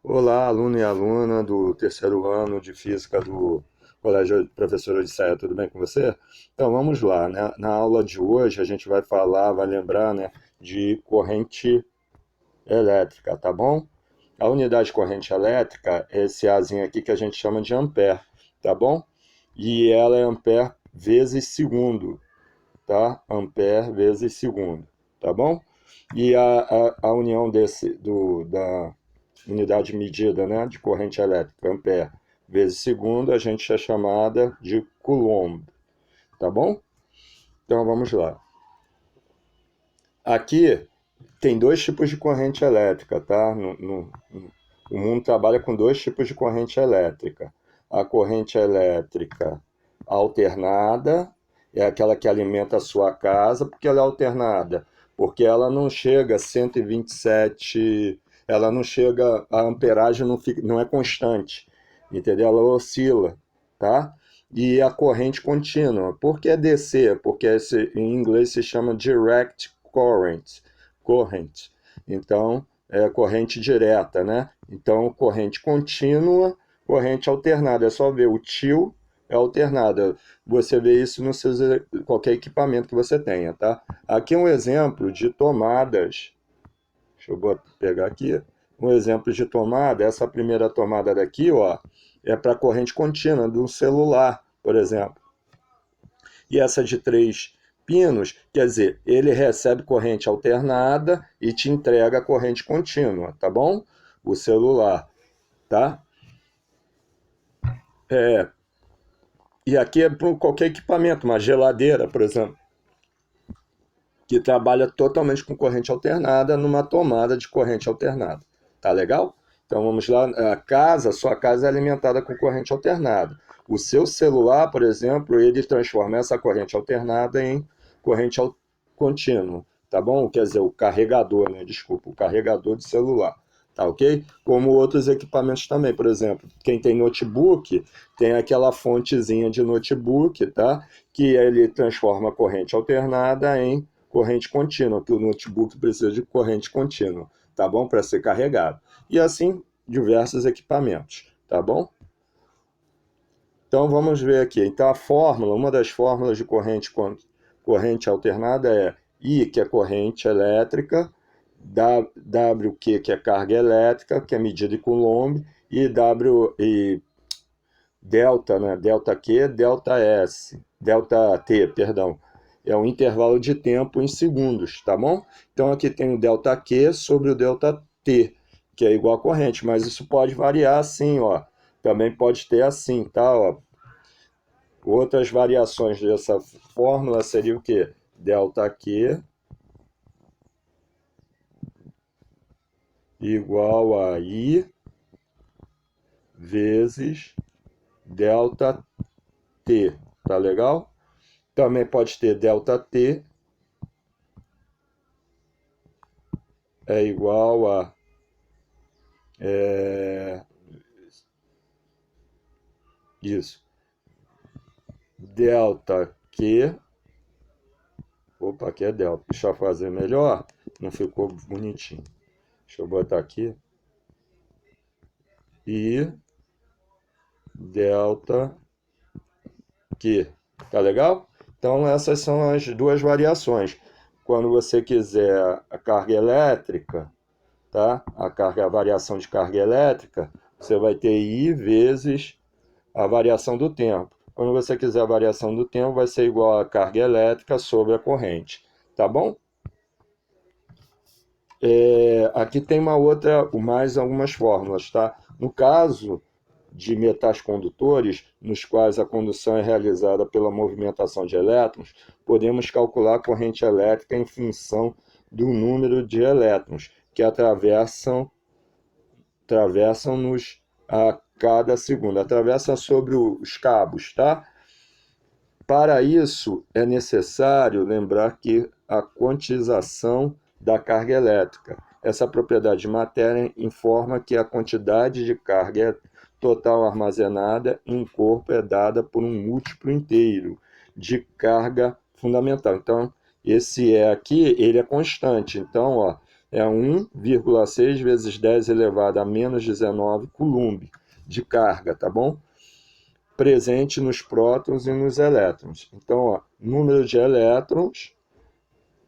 Olá, aluno e aluna do terceiro ano de Física do Colégio Professor Odisseia, tudo bem com você? Então vamos lá, né? Na aula de hoje a gente vai falar, vai lembrar, né, de corrente elétrica, tá bom? A unidade de corrente elétrica é esse Azinho aqui que a gente chama de ampere, tá bom? E ela é ampere vezes segundo, tá? Ampere vezes segundo, tá bom? E a união da unidade medida, né, de corrente elétrica, ampere, vezes segundo, a gente é chamada de Coulomb, tá bom? Então vamos lá. Aqui tem dois tipos de corrente elétrica, tá? O mundo trabalha com dois tipos de corrente elétrica. A corrente elétrica alternada é aquela que alimenta a sua casa, porque ela é alternada, porque ela não chega a 127, ela não chega, a amperagem não é constante, entendeu? Ela oscila, tá? E a corrente contínua. Por que DC? Porque em inglês se chama direct current. Então, é corrente direta, né? Então, corrente contínua, corrente alternada. É só ver, o tio é alternada. Você vê isso no seu, qualquer equipamento que você tenha, tá? Aqui é um exemplo de tomadas. Deixa eu pegar aqui. Um exemplo de tomada. Essa primeira tomada daqui, ó, é para corrente contínua de um celular, por exemplo. E essa de 3 pinos, quer dizer, ele recebe corrente alternada e te entrega corrente contínua, tá bom? O celular, tá? É, e aqui é para qualquer equipamento, uma geladeira, por exemplo, que trabalha totalmente com corrente alternada numa tomada de corrente alternada. Tá legal? Então vamos lá, sua casa é alimentada com corrente alternada. O seu celular, por exemplo, ele transforma essa corrente alternada em corrente contínua, tá bom? Quer dizer, o carregador, né? Desculpa, o carregador de celular, tá ok? Como outros equipamentos também, por exemplo, quem tem notebook tem aquela fontezinha de notebook, tá? Que ele transforma a corrente alternada em corrente contínua, que o notebook precisa de corrente contínua, tá bom? Para ser carregado. E assim, diversos equipamentos, tá bom? Então vamos ver aqui. Então a fórmula, uma das fórmulas de corrente alternada é I, que é corrente elétrica, WQ, que é carga elétrica, que é medida em Coulomb, e W e delta, né? Delta Q, delta S, delta T, perdão. É um intervalo de tempo em segundos, tá bom? Então aqui tem o delta Q sobre o delta T, que é igual a corrente, mas isso pode variar assim, ó. Também pode ter assim, tá? Ó. Outras variações dessa fórmula seria o quê? Delta Q igual a I vezes delta T, tá legal? Também pode ter delta T é igual a é, isso, delta Q, opa, aqui é delta, deixa eu fazer melhor, não ficou bonitinho. Deixa eu botar aqui, I delta Q, tá legal? Então essas são as duas variações. Quando você quiser a carga elétrica, tá? A variação de carga elétrica, você vai ter I vezes a variação do tempo. Quando você quiser a variação do tempo, vai ser igual a carga elétrica sobre a corrente. Tá bom? Aqui tem uma outra, mais algumas fórmulas, tá? No caso de metais condutores, nos quais a condução é realizada pela movimentação de elétrons, podemos calcular a corrente elétrica em função do número de elétrons que atravessam-nos a cada segundo, atravessa sobre os cabos, tá? Para isso, é necessário lembrar que a quantização da carga elétrica. Essa propriedade de matéria informa que a quantidade de carga total armazenada em um corpo é dada por um múltiplo inteiro de carga fundamental. Então, esse E aqui, ele é constante. Então, ó, é 1,6 vezes 10 elevado a menos 19 coulomb de carga, tá bom? Presente nos prótons e nos elétrons. Então, ó, número de elétrons,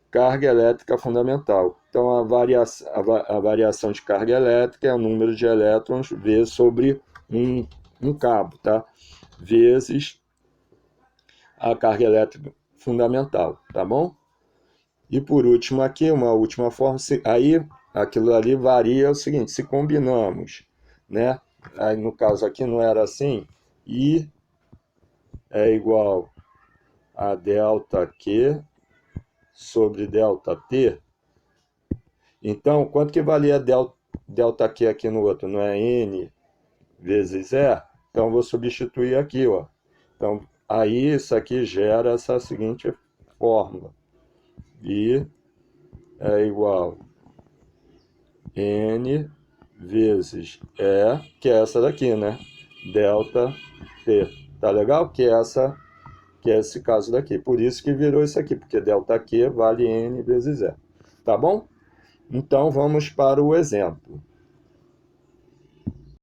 carga elétrica fundamental. Então, a variação de carga elétrica é o número de elétrons vezes sobre um cabo, tá? Vezes a carga elétrica fundamental, tá bom? E por último aqui, uma última forma, aí aquilo ali varia o seguinte, se combinamos, né? Aí no caso aqui não era assim, I é igual a delta Q sobre delta T. Então, quanto que valia delta Q aqui no outro? Não é N vezes E? Então, vou substituir aqui, ó. Então, aí isso aqui gera essa seguinte fórmula. I é igual N vezes E, que é essa daqui, né? Delta T. Tá legal? Que é esse caso daqui. Por isso que virou isso aqui, porque delta Q vale N vezes E. Tá bom? Então, vamos para o exemplo.